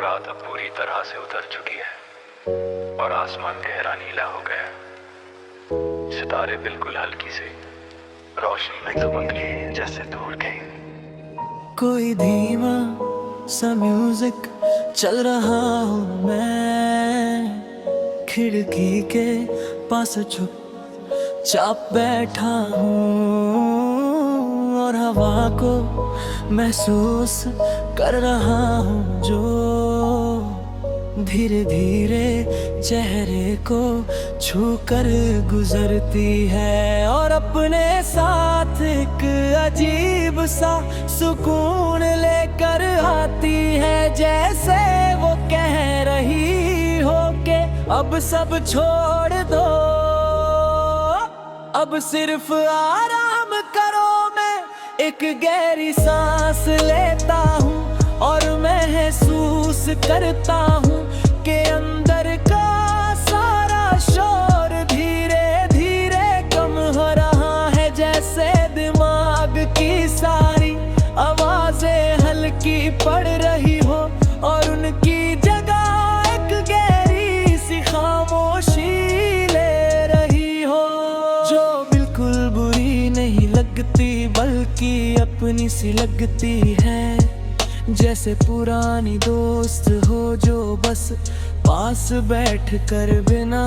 रात अब पूरी तरह से उतर चुकी है और आसमान गहरा नीला हो गया। सितारे बिल्कुल हल्की सी रोशनी में चमक के जैसे दूर गई। कोई धीमा सा म्यूजिक चल रहा हूँ मैं, खिड़की के पास चुप चाप बैठा हूँ और हवा को महसूस कर रहा हूँ जो धीरे धीरे चेहरे को छू कर गुजरती है और अपने साथ एक अजीब सा सुकून लेकर आती है। जैसे वो कह रही हो के अब सब छोड़ दो, अब सिर्फ आराम करो। मैं एक गहरी सांस लेता हूँ और महसूस करता हूँ कि अंदर का सारा शोर धीरे धीरे कम हो रहा है। जैसे दिमाग की सारी आवाजें हल्की पड़ रही हो और उनकी जगह एक गहरी सी खामोशी ले रही हो, जो बिल्कुल बुरी नहीं लगती बल्कि अपनी सी लगती है। जैसे पुरानी दोस्त हो जो बस पास बैठ कर बिना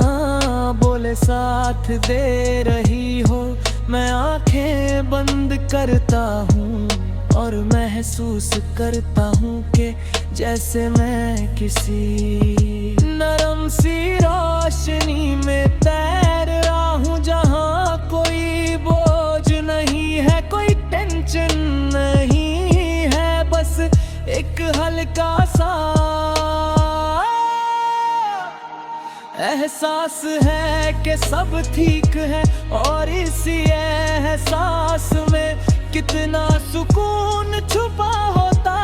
बोले साथ दे रही हो। मैं आंखें बंद करता हूँ और महसूस करता हूँ कि जैसे मैं किसी नरम सी रोशनी में तैर रहा हूँ, जहाँ कोई बोझ नहीं है, कोई टेंशन नहीं है, बस एक हल्का सा एहसास है कि सब ठीक है। और इसी एहसास में कितना सुकून छुपा होता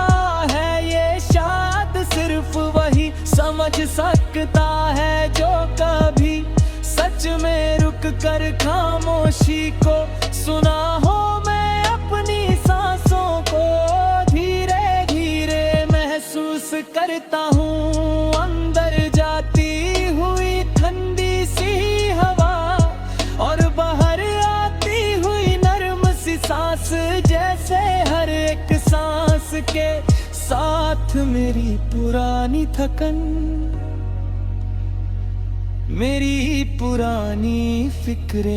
है, ये शायद सिर्फ वही समझ सकता है जो कभी सच में रुक कर खामोशी को सुना हो। मैं अपनी सांसों को धीरे धीरे महसूस करता हूँ, अंदर जाती हुई ठंडी सी हवा और बाहर आती हुई नरम सी सांस। जैसे हर एक सांस के साथ मेरी पुरानी थकन, मेरी पुरानी फिक्रें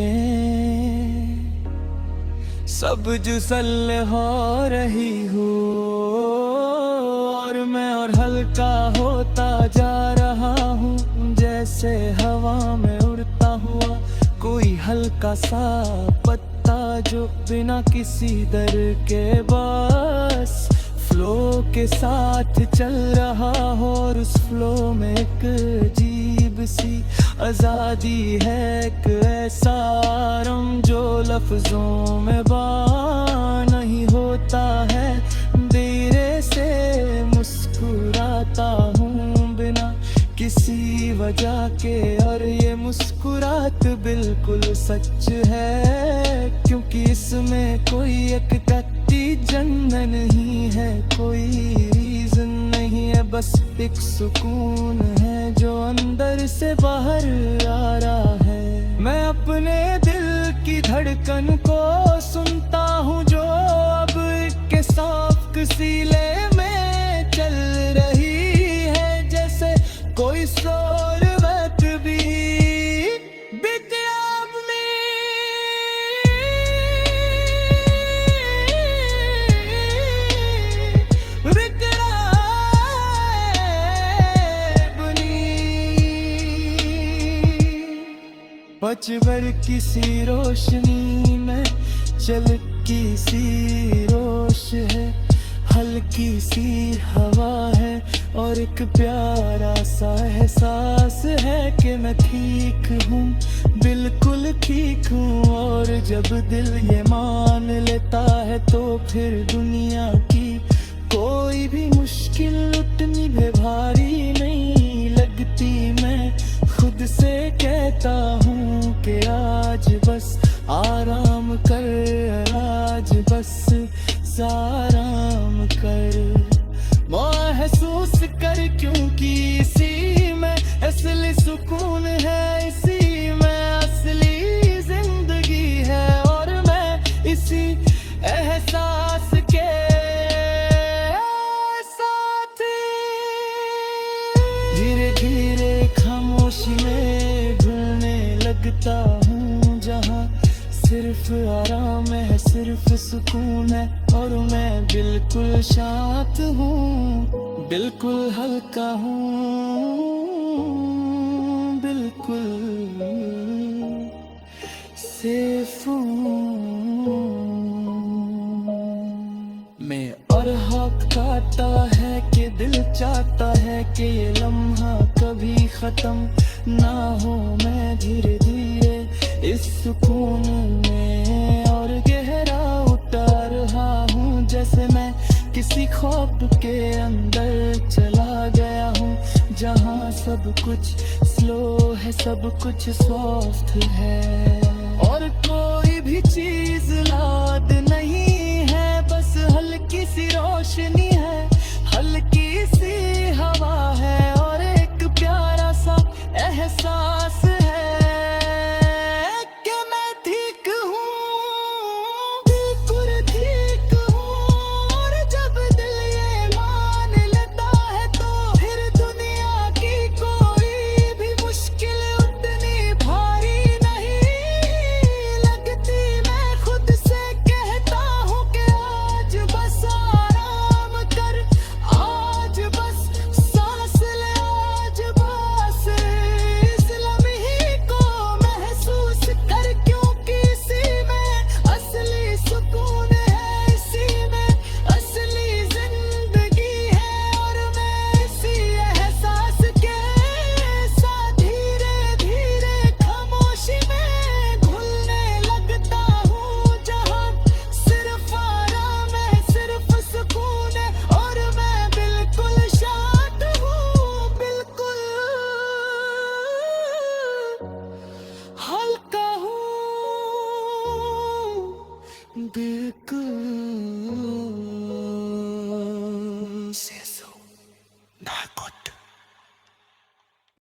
सब जुसल हो रही हो और मैं और हल्का होता जा रहा हूँ। जैसे हवा में उड़ता हुआ कोई हल्का सा पत्ता जो बिना किसी डर के बस फ्लो के साथ चल रहा हो और उस फ्लो में एक अजीब सी आजादी है, एक ऐसा आराम जो लफ्जों में बयां नहीं होता है। धीरे से मुस्कुराता हूँ बिना किसी वजह के और ये मुस्कुराहट बिल्कुल सच है, क्योंकि इसमें कोई एक कच्ची जन्नत नहीं है, कोई रीजन नहीं है, बस एक सुकून है जो अंदर से बाहर आ रहा है। मैं अपने दिल की धड़कन को सुनता हूँ जो अब के साफ सीले में चल रही है। जैसे कोई सोल वक्त भी पचवर किसी रोशनी में चलकी सी रोश है, हल्की सी हवा है और एक प्यारा सा एहसास है कि मैं ठीक हूँ, बिल्कुल ठीक हूँ। और जब दिल ये मान लेता है तो फिर दुनिया की कोई भी मुश्किल उतनी भी भारी नहीं लगती। मैं खुद से कहता हूँ कि आज बस आराम कर, आज बस आराम कर, महसूस कर क्यों खामोशी में घुलने लगता हूँ जहाँ सिर्फ आराम है, सिर्फ सुकून है और मैं बिल्कुल शांत हूँ, बिल्कुल हल्का हूँ, बिल्कुल सेफ हूँ मैं। और हक खाता है कि दिल चाहता है कि ये लम्हा कभी खत्म ना हो। मैं धीरे धीरे इस सुकून में और गहरा उतर रहा हूँ, जैसे मैं किसी ख्वाब के अंदर चला गया हूँ, जहाँ सब कुछ स्लो है, सब कुछ सॉफ्ट है और कोई भी चीज लाद नहीं है, बस हल्की सी रोशनी है, हल्की सी हवा है और एक प्यारा सा एहसास है कि मैं ठीक हूँ, बिल्कुल ठीक हूँ। और जब दिल ये मान लेता है तो फिर दुनिया की कोई भी मुश्किल उतनी भारी नहीं लगती। मैं खुद से कहता हूँ कि आज बस आराम कर, आज बस सांस ले, आज बस इस लम्हे को महसूस कर, क्योंकि इसी में असली सुकून है, इसी में असली जिंदगी है। और मैं इसी एहसास के साथ धीरे धीरे खामोशी में घुलने लगता हूँ, जहाँ सिर्फ आराम है, सिर्फ सुकून है और मैं बिल्कुल शांत हूँ, बिल्कुल हल्का हूँ, बिल्कुल